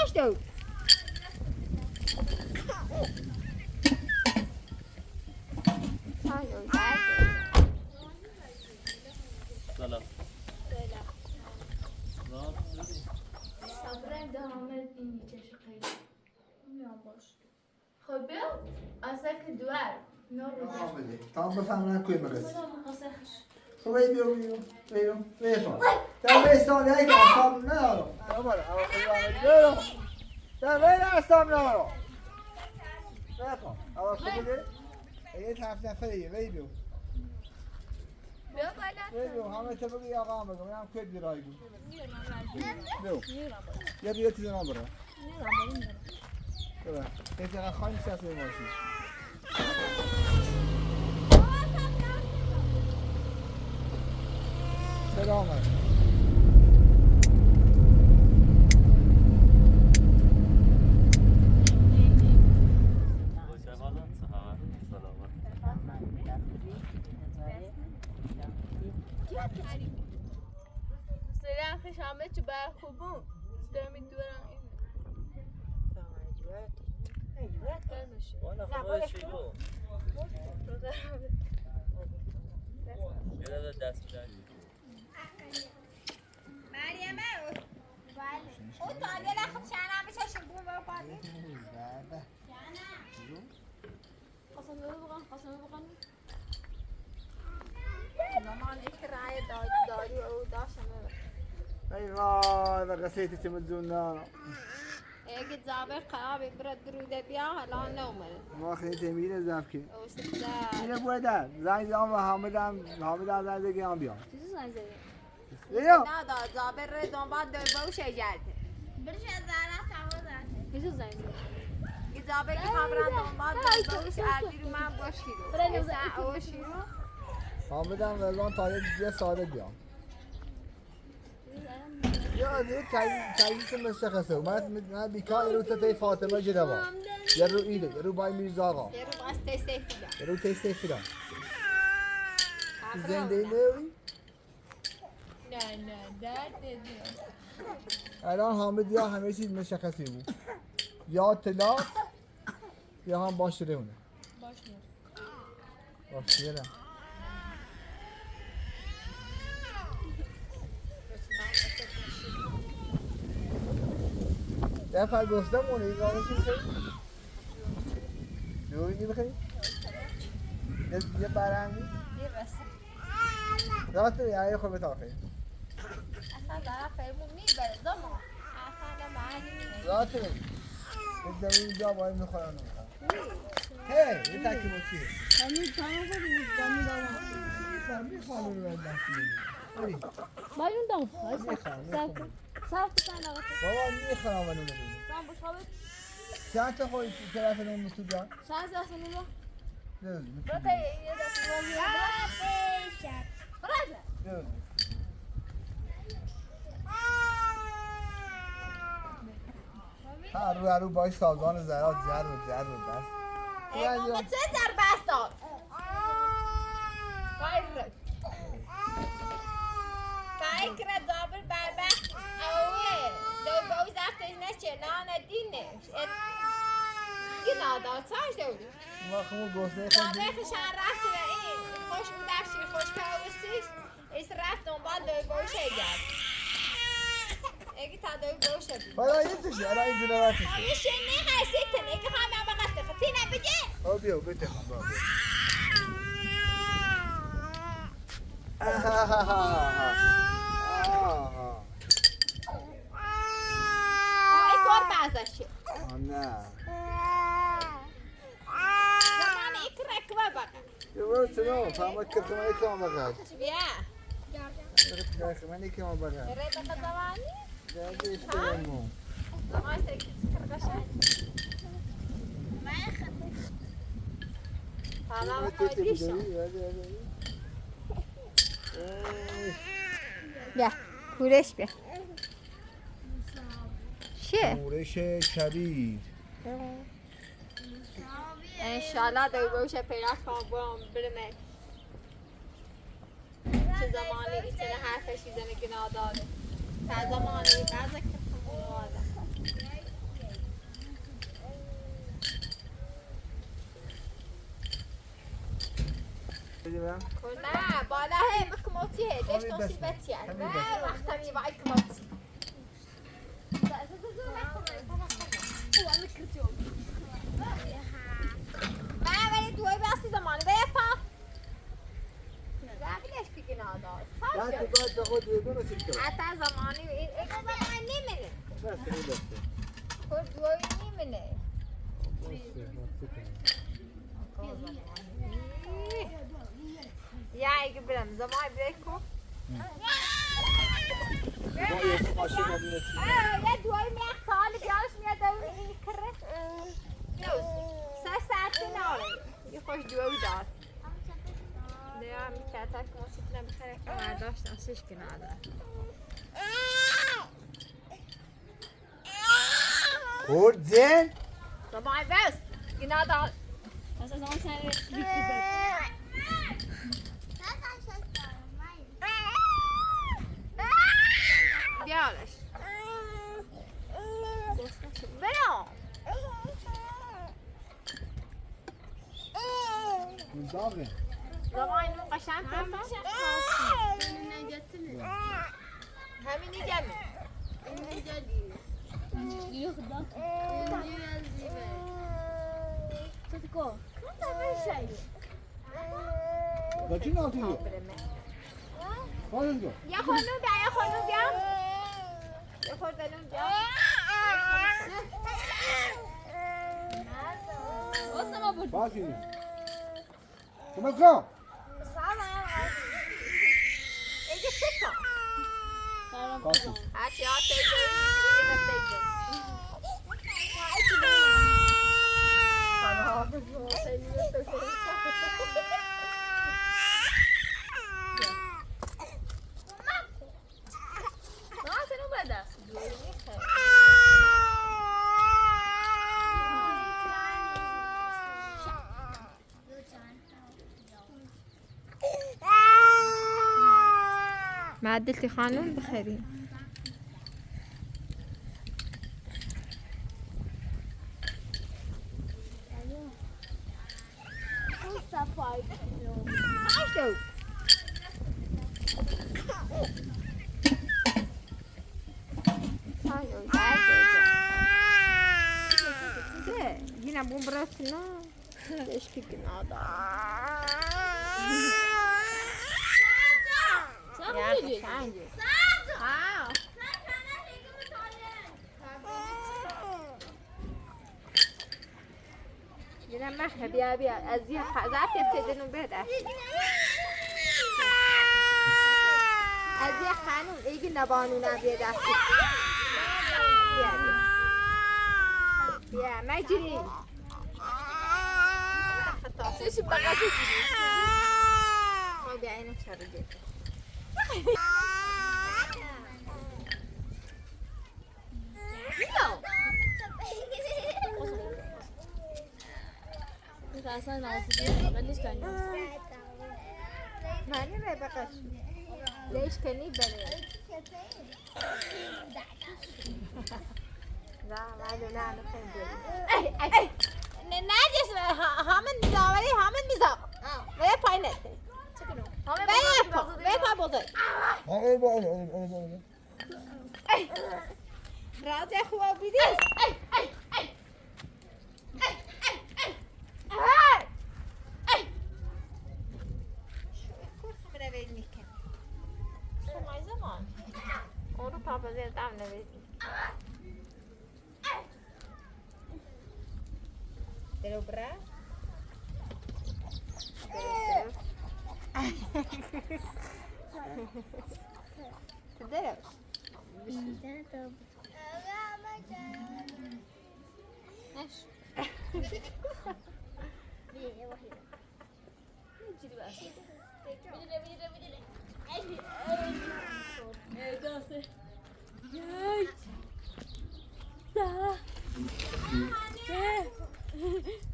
چاش دو سلام صبرم ده آمد این چش خیلی میام باش خب بیا اصلا که دوار آمده تمام بفهمن کوی مقص قصخش خب بیو در بستان یک اصاب ندارم در بین اصاب ندارم بکن اول خود بده یه هفت نفریه بیو بیا بالا بیو همه تا بگی آقا هم بگم هم کوی دیرایی بود بیو یه تیز نام برا برا یه تیغه خواهی سیاست بماشی سلامت سلام خوش آمد چه بر خوبون دارمی دورم وانا خواهی چی بود؟ یه دست میدنی مریم او تالیه لخت شنم بشه شنبون برو پاردی قسم بقن مامان ایک رای داری او داشتم ای وای و قصیتی چه مدزونا اگه زابر قرابی برد دروده بیا حالا نومد ما خیلی تیمین زف که او سکتر اینه بوده زنگ زمان و حامدم زنگ زنگ هم بیان چیزی زنگ زدی؟ بیا نه داد زابر رو دنبال دوی باوشه جلده برش زهره سوا چیزی زنگ زدی؟ که زابر که خبران دنبال دوی باوشه اردی رو من باشی رو ایسا اوشی رو حامدم رزان تاریخ یه ساده بیان یا یه تایید مشخصه من بیکار رو تای فاطمه جدوا یه رو ایده یه رو بای میرزا آقا یه رو باز تسته فیدا یه رو تسته فیدا زنده نوی نه درد نمیاد الان حامد یا همه چیز مشخصی بود یا طلاق یا هم باشره اونه باشره یه پر گفتم اونه این رانه چی بخوایی؟ دوری بخوایی؟ یه برنگی؟ یه رسه راست یه خوب بتا خیلی اصلا دارم فرمون میبره زمان اصلا معنی میبره راست بگی یه اینجا باید میخورم نمیخورم هی یه تکی موچیه همین تمام کنید دمی دارم میخوام رو باید دستی بگیم بایون دام میخوام ساعت سن آقا بابا میخوام منو ببینیم سن باش خوابت چند تا خوی طرف نون مستو جان ساعت دست نمیاد نه برای یه دست نمیاد برای رو باش سازان زرات زر و بس امام چه در بست داد فکر زابر بربخت اوه دو باوی زفتش نشه لانه دینش گناه داد ساش دولی ما خمو گوسته زابر خشن رفت و این خوش بودفشی خوش کاوستیش ایس رفت دنبال دوی باوشه گرد اگه تا دوی باوشه بود حالا این توشه حالا این جنوات توشه همه شنی حسیتن اگه همه بقیده خطی نبیده او بیو بتخم بابا ای کار بازشه نه زمان ایک رکبه بقید یه برو سنو فهمت که خمه ایکم بقید بیا خمه ایکم بقید رای بقید زمانی ده اشترمو زمان سرکی سکر قشن همه خواهدیشم بیا کورش بیا چیه؟ کورش کبیر انشالله دوی باشه پیدا کنم برم برمه چه زمانی ایسان حرفش ایزنه گناه داره تا زمانی بعضا که خمون آدم برم نه بالا هی بکموتی هی ليش توصيبتي يعني ما واختمي معي كموتي ما ولی دوی باسی زمانی بیفا ليش في قناة لا تبغى تاخذ يدونه تذكر حتى زماني ايه زماني منه بس هي بس خود دوی منه يا قبلهم زمان بريكو يا دوي ميخ طالب يالش ميا دوي يكرت ساعتين ناري يخش دوي دار يا مكاتك وصلنا بخير ما داشت نسيش كنا هذا خود زين طبعا بس كنا دار بس زمان سنة يالش بلا من داغي زمان قشنگ همینی جمع با چی ناتی رو؟ خواهد جو یا خانوم بیا یا خانوم بیا یا خانوم بیا باقی نیم کمک کن اینجا چه کن؟ باقی هاتی هاتی اینجا معدلتي خانون بخيرين عاشو هنا بمبرتنا ليش كنا يلا ما بيا بيا أزيح زعفت يبتدنوا بهذا أزيح خانون إيجي نبانو نبي داسي بيا بيا ما يجري شو بقى هو بعينك شرجت اصلا ناسیه بلش کنی معنی به بقش ليش کنی بله لا ما لا نخندي ناجس همن داوری همن میزا ولی پایینه ولی پا بوده ای با راز خواب بیدی Papa zai ta na bai. Pero bra. تدرس. ايش؟ نجري بس.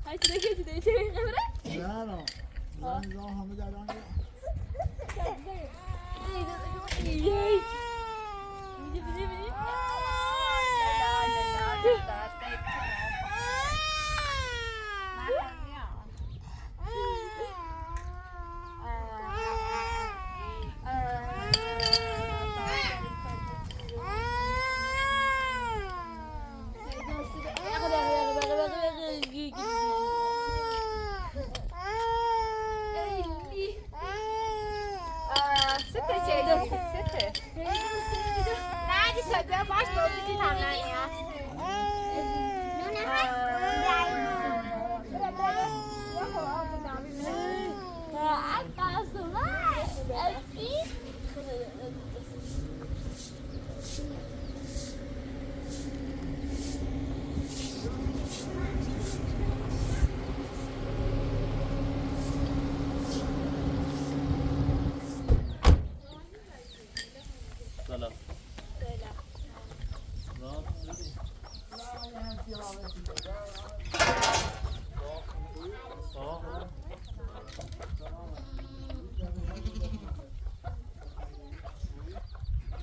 هاي تلاقي كده شيء خبرة؟ لا لا لا هم داران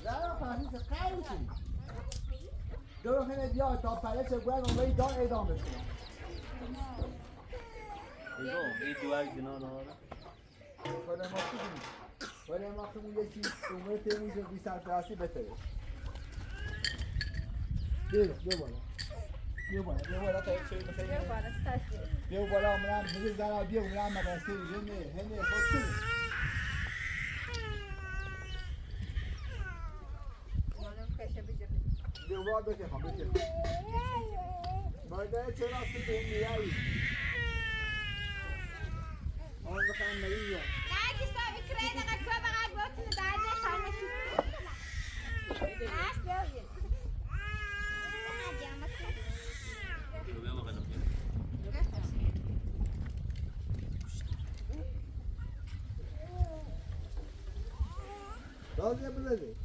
زهرا فرانسیس خیلی چی؟ دو خیلی بیا تا پلچه گوهر اونوری دار ادامه کنم. این دوار گنا نهاره ولی ما خودمون ولی ما خودمون یکی عمر تیمیز و 20 سرپرستی بهتره. بیا بالا تا یک سری بخیریم. بیا بالا عمرم میگه زهرا بیا عمرم مدرسه هنه خود کنیم. بیا بالا بتخم باید چرا اصلی به این میایی آن بخواهم مریض لا تسوي كريدة قد كوبا قد بوتن بعدين خلنا عاش بيوين راضیه بزنی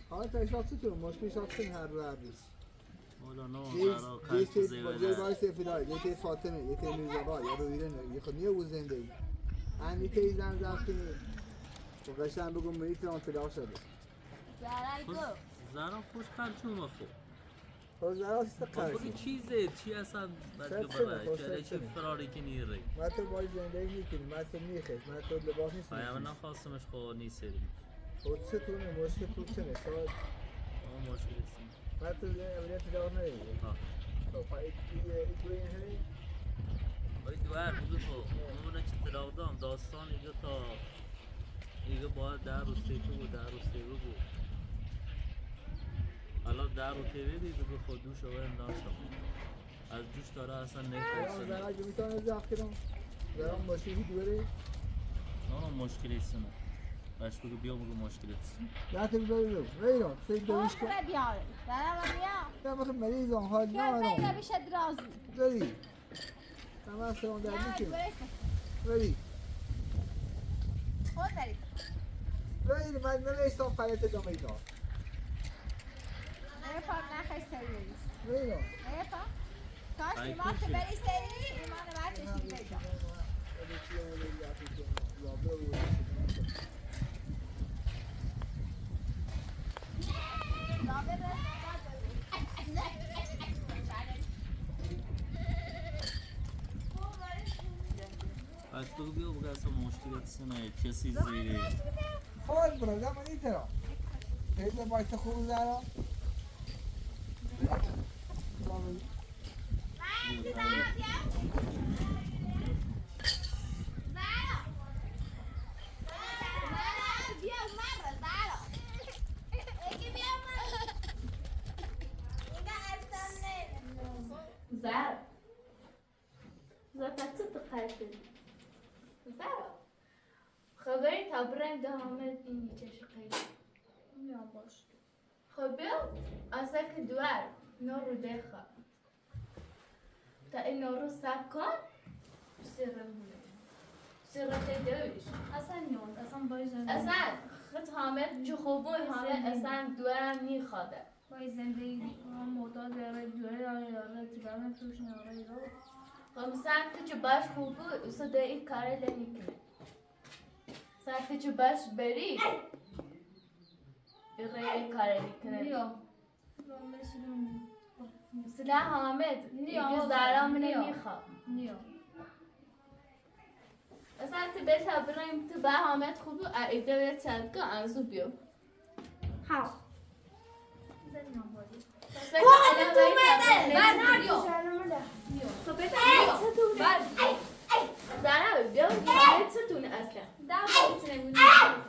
حالا تا شخصیتون مشکل شخصی هر روز حالا نه زهرا کارت یه وای سفیدای یه تی فاطمه یه تی میرزا یه رو ایران یه خود نیه او زندگی این تی زن زفتی و قشنگ بگم میتونم اطلاع شده زهرا خوش پرچوم خو خب زهرا سیست بگو قرشی چیزه چی اصلا بده برای چه چی فراری که نیره من تو باید زندگی میکنی من تو میخش من تو لباس نیست من نخواستمش خو نیستیم خود چطوره مشکل تو چه نشاد مشکل است من تو اولیا تدار نداری خب پایید ایگوی هنی باید دوار بگو خو اونو چه تلاقدام داستان ایگه تا ایگه باید در روستی تو بود در روستی رو بود حالا در رو تیوی بید بگو خود دوش رو انداشتم از دوش داره اصلا نفرسته زهرا اگه میتونه زخ کنم زهرا مشکلی دوره نه مشکلی است نه باش بگو بیا بگو مشکلی است نه تو بگو ویران سید دویش کن بيار لا بيار نه بخیر مریضم حال كيف نه بيا بيشد راسي داری تمام سلام در میکنی ولی خود برید ولی من نمیستم پایت ادامه اینا نپا نخش سری ویران نپا کاش ایمان که بری سری ایمان بعد چشید بگم باش بگو بیا بگو اصلا مشکلی است نه کسی زیری خود برو زمانی ترا خیلی باید خوب زهرا زهرا زهرا چه تقریبی زهرا خبری تا برم ده آمد این چه شقیقی میام باش خب بیا اصلا که دوار نور رو دخوا تا این نور رو سب کن سرم دویش اصلا نیون اصلا باید اصلا خط حامد جو خوبوی حامد اصلا دوارم نیخواده باید زندگی معتاد یاره دوره یاره تیرانه توش نیاره رو خب ساعت جو باش خوبوی اصلا ده این کاره لنیکنه ساعت جو باش بری این کاره لیکنه نیام مثلا حامد نیام ایگه زهرا منه میخواد نیام اصلا تو بهتر بریم تو به حامد خوبو ایده باید سرکا انزو بیو ها نیام خب بهتر زهرا بیو حامد ستونه اصلا دام میتونه نیام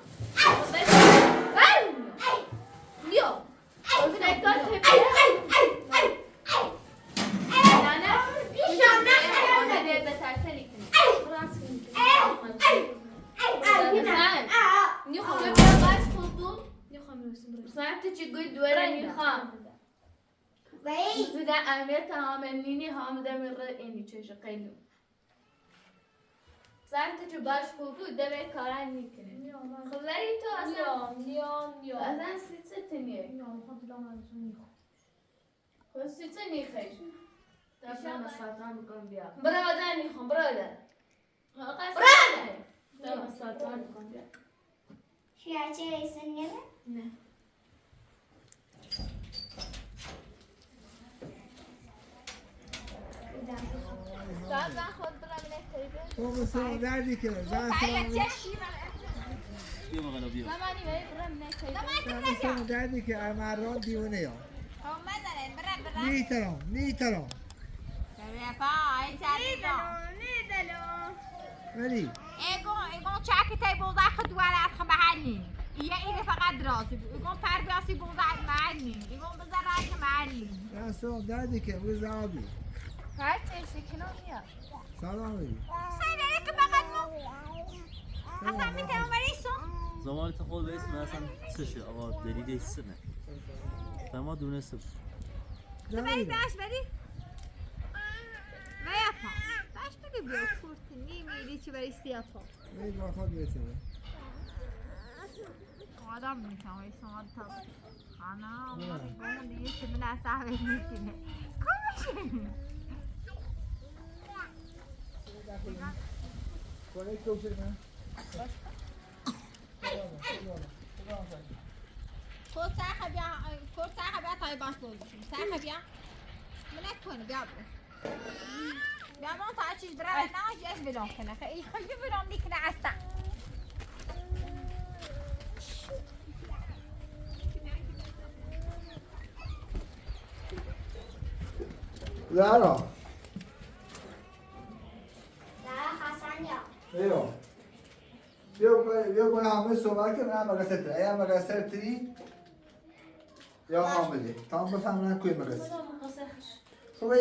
زده امیت حامد نینی حامد امیر اینی چشه قیلو ساعت جو باش خوبو دوی کاران میکنه خبری تو اصلا نیام اصلا سی تنیه نیام خود دلم از اون میخوام خواستی چه میخوای؟ دفعه مساطان بکن بیا. برادر میخوام برادر. برادر! دفعه مساطان بکن بیا. شیرچه ایسن نمه؟ نه. زن خود برم نهتری تو بسیار دردی که زن تعیل سلام چشی بیا مغلا بیا زمانی باید برم نهتری بسیار دردی که مران دیونه یا هم مدنن برم نیترم برم پای تریدم ولی ایگون چاکی تای بوزه خدوالات خمهنی ایه فقط راسي ایگون پر بیاسی بوزه معلم ایگون بزرگ معلم بسیار دردی که بگو زعبی هر چه شکلون میاد سلام ولی سیدی که بقید مو اصلا میتونم بریسم زمانی تا خود به اسم اصلا چشه آقا دلیل ایسته تمام دونسته بری داش بری ویاپا داش بری بیا کورت نیمیدی چی بری سیاپا ولی با خود بیتره آدم میتونم ایسان تا خانه اون دیگه من اصلا میتونه کمشه کنه کوچه نه خود ساخه بیا تای باش بولشیم ساخه بیا منک کنه بیا من تا چیز برای نه جاش بدون کنه خیلی خیلی بدون میکنه اصلا زهرا حسن یا بیا کنه همه صحبت که من مقصر تره ایا مقصر تری یا حامله تا هم بفهمن کوی مقصر خب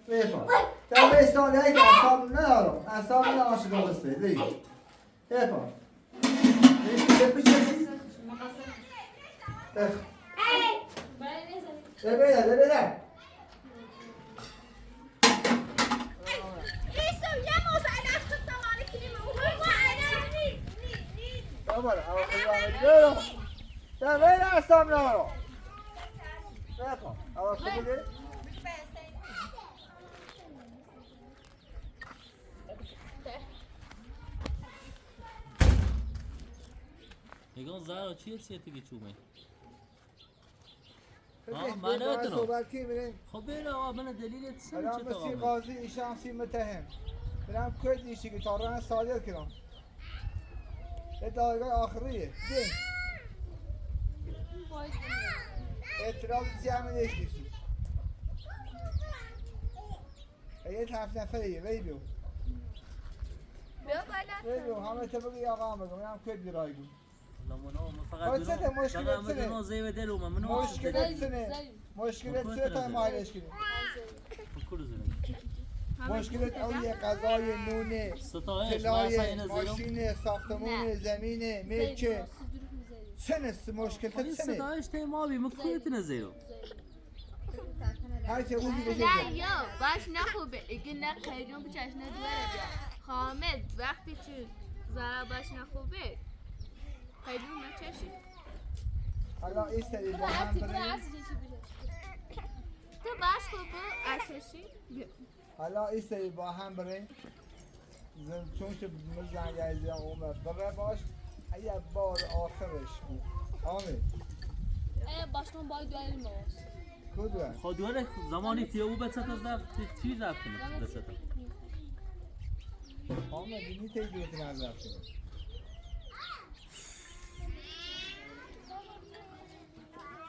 بیا پا در بستان هایی که اصاب ندارم شده بسته بیا پا بده نه من اصلا ندارم بیا اول خوب بده میگم زهرا چیه دیگه چوبه من صحبت کی بریم خب بریم آقا من دلیلت سن الان چه مثل تا قاضی ایشان سی متهم برم کرد ایشی که تا راه صادر کنم یه دادگاه آخریه بین اعتراض سیامه نیشتیشی یه هفت نفریه بیو همه تا بگی آقا هم بگم منم کرد بیرای بود مشکلت سه تا مایلش کنیم مشکلت اولیه غذای نونه طلای ماشین ساختمون زمینه میچه سنست مشکلت سنه ستایش تیمابی مکویت نزیرو هر چه روزی بشه یا باش نخوبه اگه نه خیلیون به چشنه دوره بیا حامد وقتی چی زهرا باش نخوبه خیلیون نچشی حالا ایستری با هم بریم تو باش خوبه اچشی بیا حالا ایستری با هم بریم چون که مزن یزی عمر بره باش اگه بار آخرش بود آمین باشم باید داریم باش کدوم خودواره زمانی تیو بسات زفت چی زفت کنه بسات آمد اینی تیجویت نزفت کنه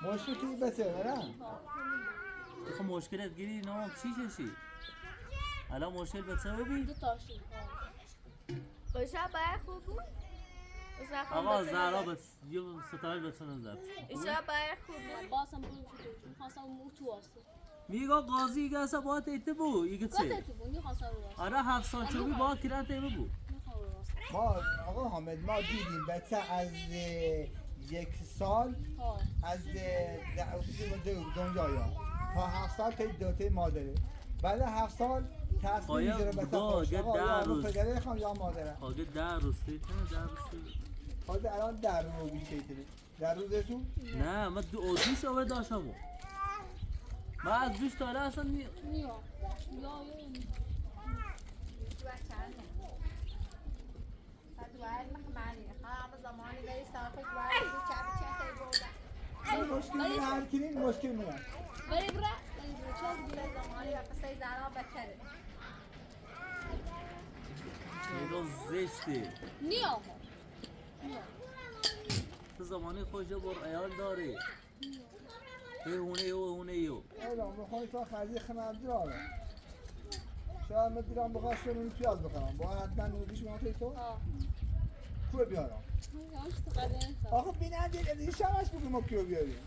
مشکل کی بسه نه خب مشکلت گیری نام چی چشی الان مشکل بسه ببین دو تاشی باشا باید خوب بود آقا زهرا بس یه ستایش بسن زفت ایشا باید خوب بود باسم برو شده خواستم موتو آسته میگه قاضی ایگه اصلا باید ایته بو ایگه چه گفت تو خواستم رو آره 7 سال چوبی باید کرن تیمه بو ما آقا حامد ما دیدیم بچه از 1 سال از دنیا تا 7 سال تا دوته مادره بعد 7 سال تصمیم میگیره بچه خوش آقا یا پدره خواهم یا مادره آگه 10 روز تیتنه 10 روز حالا الان در رو بیشه تره در روزتون؟ نه من دو آتیش آور داشتم من از دوش تا حالا اصلا نیا یا زمانی بری ساخت وارد چه مشکلی هر کنین مشکل میاد. بری برا زمانی و قصه زهرا بکره اینا زشته نیا تو زمانی خوش بر ایال داری هونه یو اینا میخوای تو خرجی خنده داره. شاید من دیرم بخواستم اون پیاز بخرم. با حتما نوشش میاد تو. کو بیارم. آخه بیننده از این شماش بگو ما کیو بیاریم.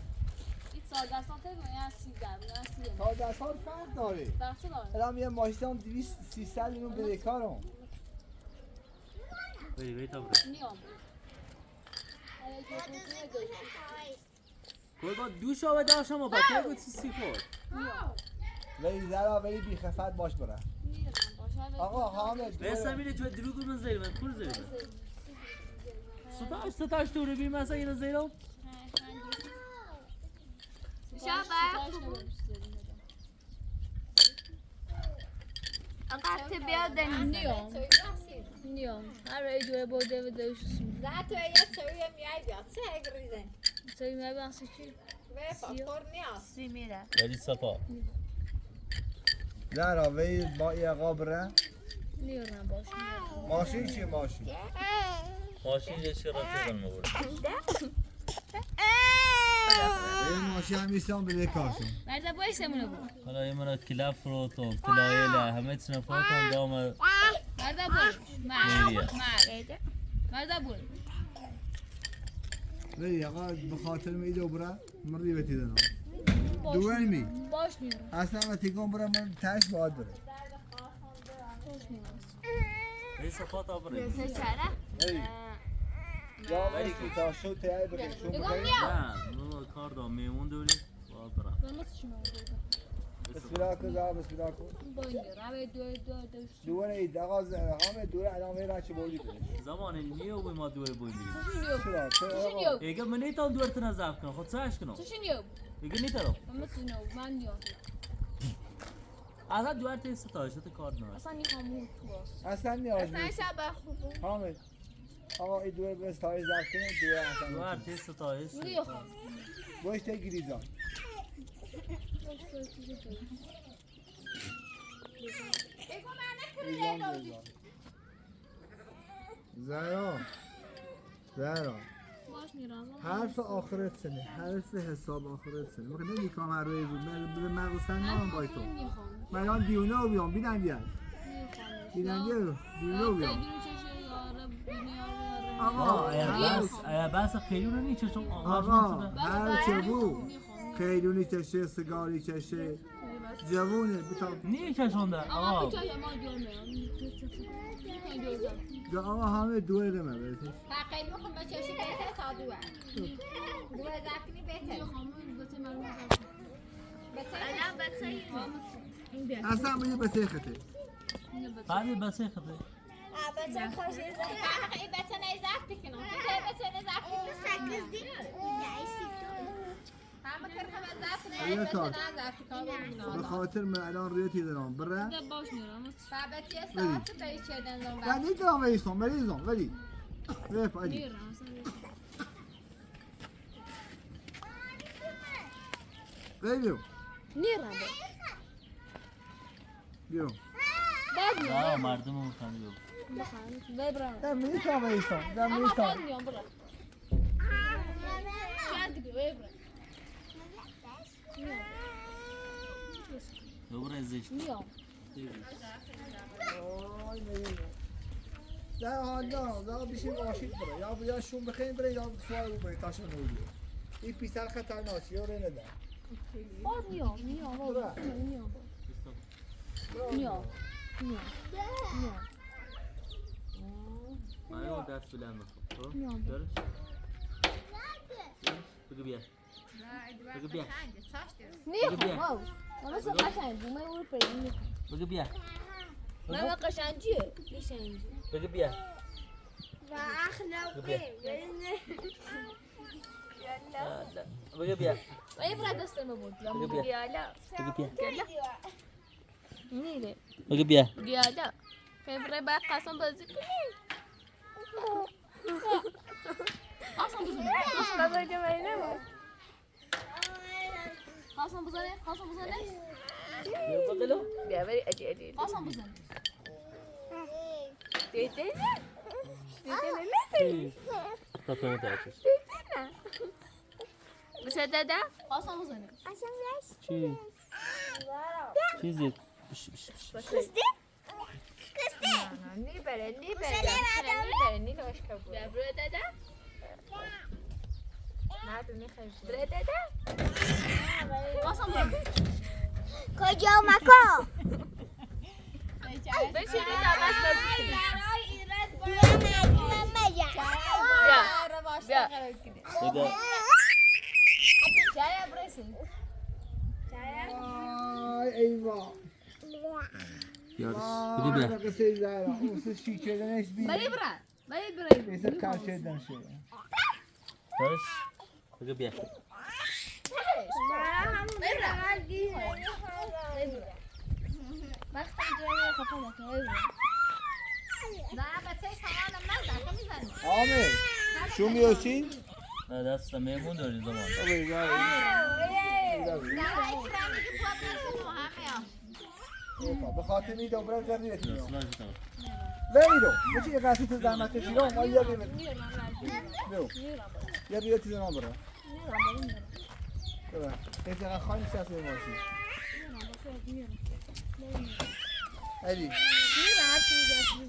این 14 سانته یا 13 14 سال فرق داره. بخش داره الان یه ماشین 200 300 اینو به کارم. بری تا برو نیا کوی با دوش آوه داشتم و بطه بود سی خورد ولی زرا ولی بی خفت باش بره. آقا حامد بسته میره تو دروگو من زیر من کور زیر من ستاش تو رو بیم مثلا اینو زیرم انقدر بیاد نیا هر ایجوره بوده و دوش زهر یه سویه میای بیاد چه اگریزن سوی می بخشی چی؟ به پاپور نیاز سی میره ولی سپا زرا ولی با یه قابره. نیارم باش ماشین چی ماشین؟ ماشین یه چی رفیقم مبورد این ماشین هم ایستان به کارشون. مرد باید سمونه بود حالا یه مرا کلاف فروتون کلایله همه سنفاتون دام مرد میریه مرد بود ولی آقا به خاطر میده و بره مردی بتی دنم. دوانی می. باش نیارم اصلا ما تیکون بره من تاش باید بره. این صفات آبره سه چرا جا ولی که تا شو تیاری بخیر شو بخیر. نه نو کار دام میمون دولی باید برم بسم الله کن زار بسم الله کن. با نیارم دوش دوان اید آقا همه دوره الان میرن چه بودی کنه. زمان نیو بی ما دوی بوی میریم چرا؟ ایگه من نیتام دورتون از افت کنم خود سهش کنم چی نیو؟ ایگه نیتارم من نیارم اصلا دورت این ستایشت کار نهاست اصلا نیخوام تو باست اصلا نیاز اصلا نیست. شب خوبه حامد آقا این دوره به استایش زفت کنه دوره اصلا دورت این ستایش نیخوام باش تا گریزان. زهرا باش نیارم حرف آخرت سنه حرف حساب آخرت سنه مگه نمیکنم هر روی بود من مغزن نام بای تو من الان دیونه رو بیام بینندی هست بینندی رو دیونه رو بیام آقا بس خیلون نیچه چون آقا هر چه بود خیلونی چشه سگاری چشه جوونه بتا نیچشونده آقا جا آقا همه دوه دمه برسش خیلی میخوام با چشی بهتره تا دوه زفتی بهتره الان بچه اصلا بگه بسه خطه بعد بسه خطه بچه خوشی این بچه نی زفتی کنم این بچه نی زفتی همه کرخم از زفتی نی بچه نه زفتی کنم به خاطر من الان ریتی دارم بره باش نیارم بابت یه ساعت بایی چه دنزم و نیترام ویستم بریزم ولی ریف علی نیارم بریو نیارم بیرو آه مردم رو میخوانی بیو ببرم دم نیترام ویستم دم نیترام نیام برم شاید گدی ببرم دوباره زشت نیام در حال دا بشیم آشید بره یا شون بخیم بره یا سوال بره تاشون نویه این پیسر خطرناکی رو نده باز نیام من اون دست بلند بخواب نیام دارش بگو بیا بگو بیا نیام من مثل قشنگی من اون پریم بگو بیا من قشنگیه قشنگی بگو بیا و اخلاقی بگه بیا ولی برای دستم بود بگه بیا گیالا بگه بیا نیره بگه بیا گیالا فبره باید قسم بازی کنی قسم بزنه بابا که بینه بود قسم بزنه بیا بقلو بیا بری ادی قسم بزنه دیده نه تاپه متعچش نه بشه داده قسم بزنه چی؟ چیزی Kıstı? Ni bere. Ni hoş kabul. بیا برو داده Nerede ni hoş? برو داده قسم بزنه کجا مکو بشینی دامش بازی کنی بیا بگه جایا برسون آی ایوا بگه بیا قصه زهرا اون شیکردنش بی بری برا مثل کلچردن شده دارش بگه بیا وقتی جایی خفه نکنه Daha batay samanım ben zaten güzel. آمه شو میوسی؟ نه دست میمون داری زمان Daha ikramı gibi problem muhammed. به خاطر می دوباره زدیت میام اصلا جیتا ویرو بچه یه قطعی تو زحمت کشیدم ما یه بیمه بیرو یه بیمه تیزه نام برو برو کسی اقا خواهیم سیاسی ماشی علی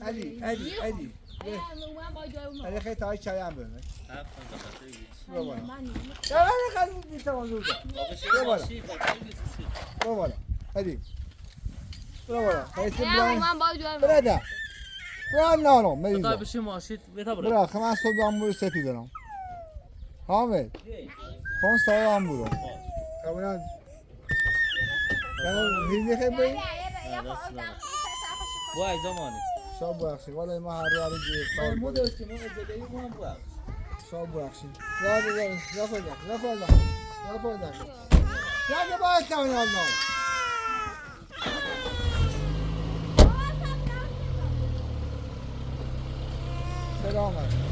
علی علی خیلی تایی چای هم برمه برو بالا خیلی بیتا منظور برو بالا برو بالا علی برو بالا خیلی بلاین من با جوار برو ده برو نانو بتا مریضا بشی ماشید بتا برو برو خب من صبح هم برو سپی دارم حامد خون سایه هم برو کاملا هیزی خیلی بایی وای زمانی شاب برخشی والا ما هر رو گیر مو داشتیم اون ازدهی مو هم بود شاب برخشی یا که باید تاونی آل نام سلامت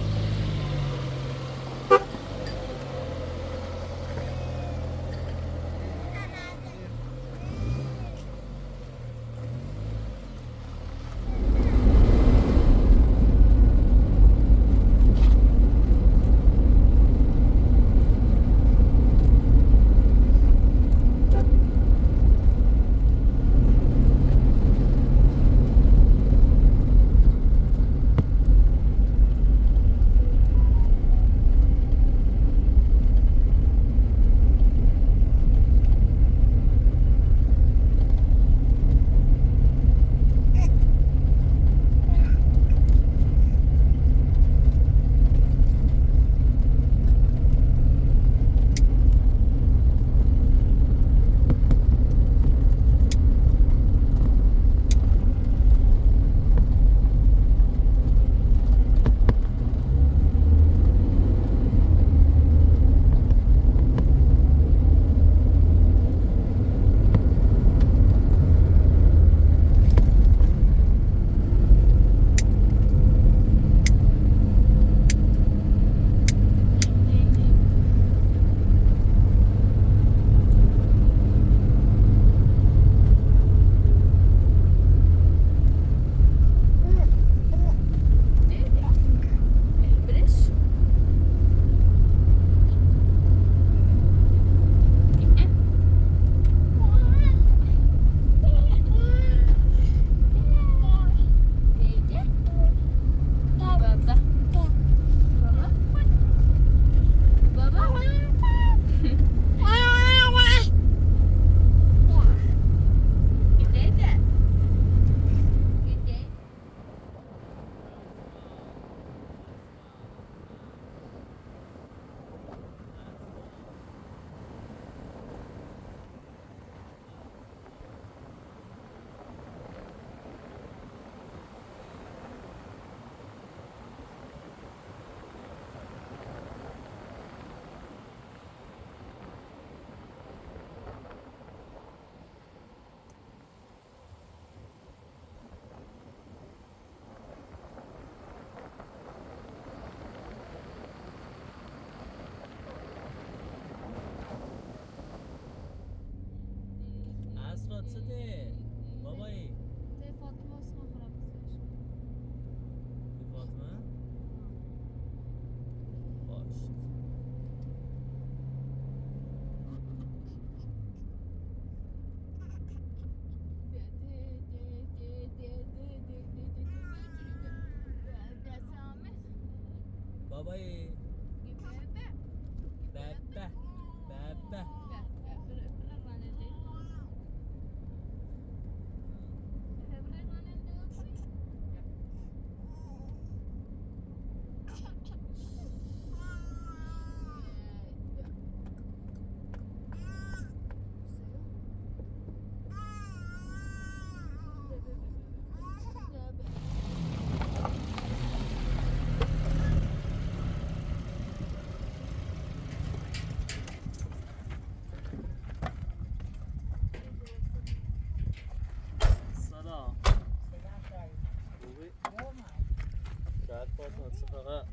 آقا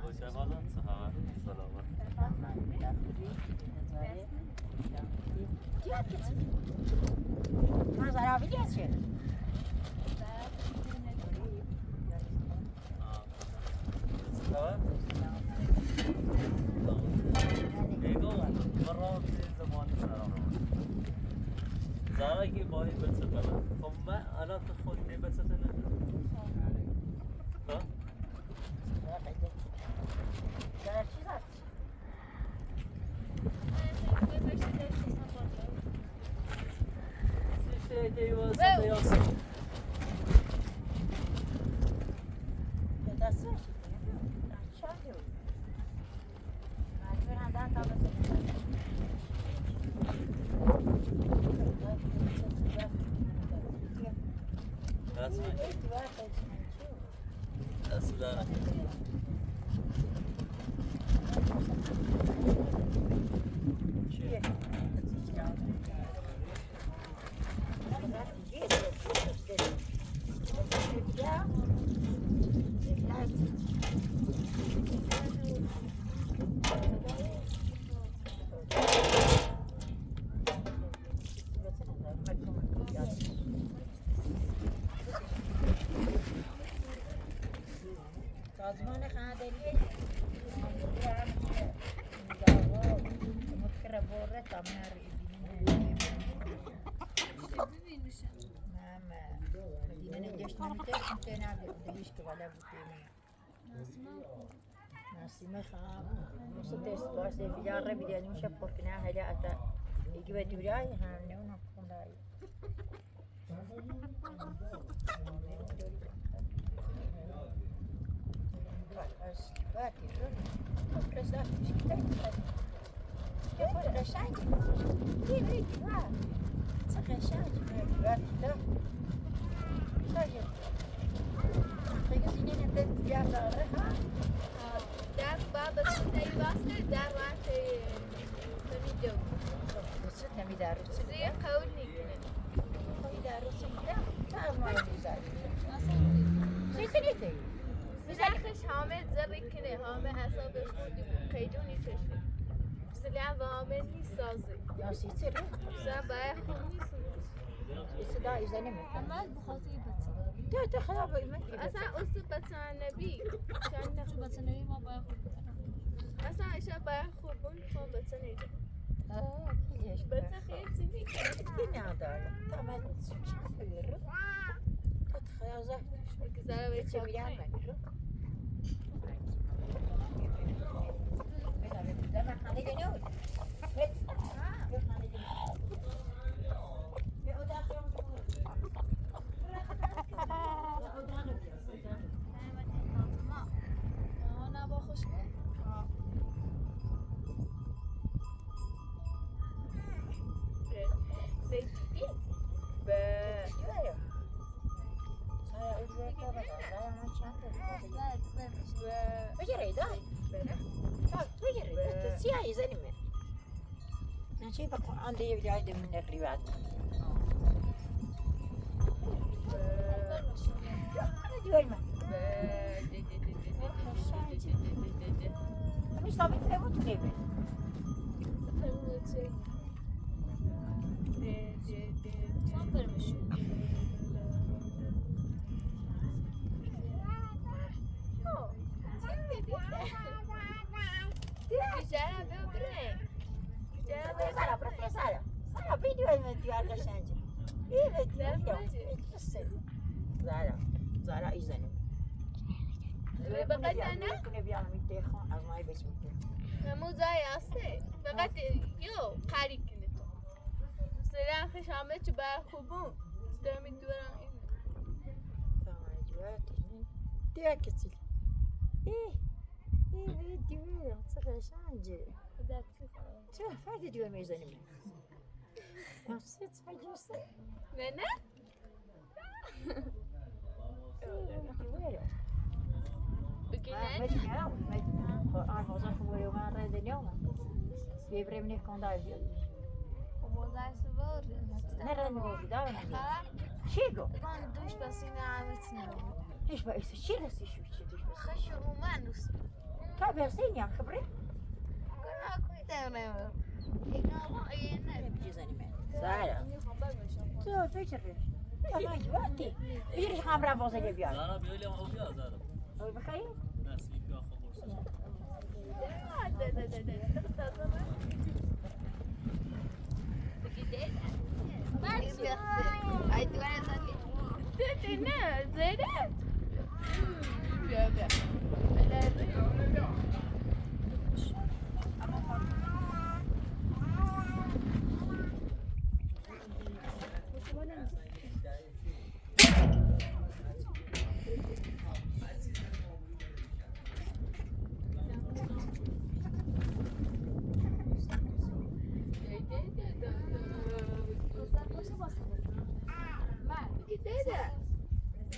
خوش آمدید. سلامت سلامت. من زهرا بیلیت چه؟ زهرا که باید بسته خب من الان تو خود بسته ها؟ زهرا چی زد؟ سازمان خاندانی مذكرة بورة تمر ماما مدينة نجشت من تنا بديش كولا بتيمي ناسمة خام مستدرس باس بيجار بدي مش بوركنا هلا أتا يجي بدوراي هانيونا كونداي در باب سنی واسه در وقت نمیدونم چیزی قول نکنه زخش حامد زبی کنه حامد حسابش خودی بود قیدونی تشه سلام و حامد نیست سازی زن باید خوب نیست احمد بخاطر بچه اصلا اصلا بچه نبی چون بچه نوی ما باید خود اصلا ایشا باید خوب بود تو بچه نیده بچه خیلی چیزی زره باید چه بیان نه با خوش زیتیدی به عنده يبدأ من الرياض. مش طبيعي تلعبون تلعبون. شلون برمشون جرا ببره جرا Zahra video المديار قشنجة. إيه فيديو Zahra izlenim. فقط أنا كنا بيعمل متخان أرماي بس متخان. مو زي أصله فقط يو قاري كنت سلام خش عملت بقى خوبون دارم الدوران تمام دلوقتي ده كتير. إيه فيديو صار قشنجة. شوف هذا فيديو ما يزني. نفسي تفيديو صار. نه بگی نه Armazan خموری من رد نیام. بیبریم نکندای بیاد. موزایش بود. نه رد نمیاد دارم. چی گو؟ من دوش بسینه عمتیم. هیچ با ایست چی رسی شو چی دوش بس. خشم منوس. تا برسین یا خبره؟ کنار کویده نمیم. اینا ما اینه. بجزانی من. زهرا. تو فکر یا من وقتی بیرش خمر بازه بیار. زهرا بیالی هم بیا زهرا. اوی بخیر؟ نصیب بیا خبر نه زیره بیا بیا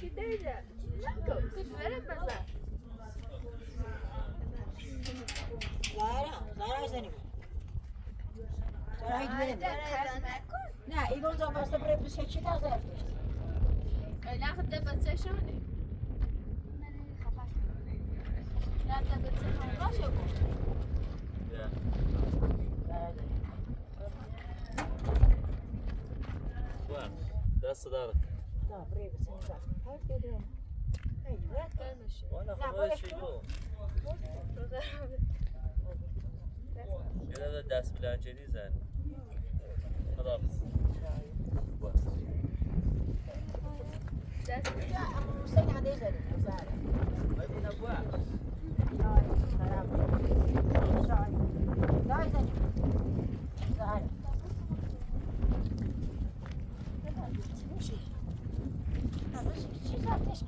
Gidelim. Çok güzel mesela. Zahra seni. Zahra gidelim. Ne, İgon zabasta buraya bir seçi de hazır. لا خدت بتسشوني لا تبتسشون راشقو Bak, ders darık. Da buraya bir seni bak. Her dedim. Haydi bırak. Bana kadar şey bu. Şöyle de ders bilenceliyiz yani. Kadar. Bak. Sen hadi izledim. Zahra. Ay buna bak. Ay, selam. Zahra. Daha izledim. Zahra. Nasıl bir şey? Nasıl bir şey?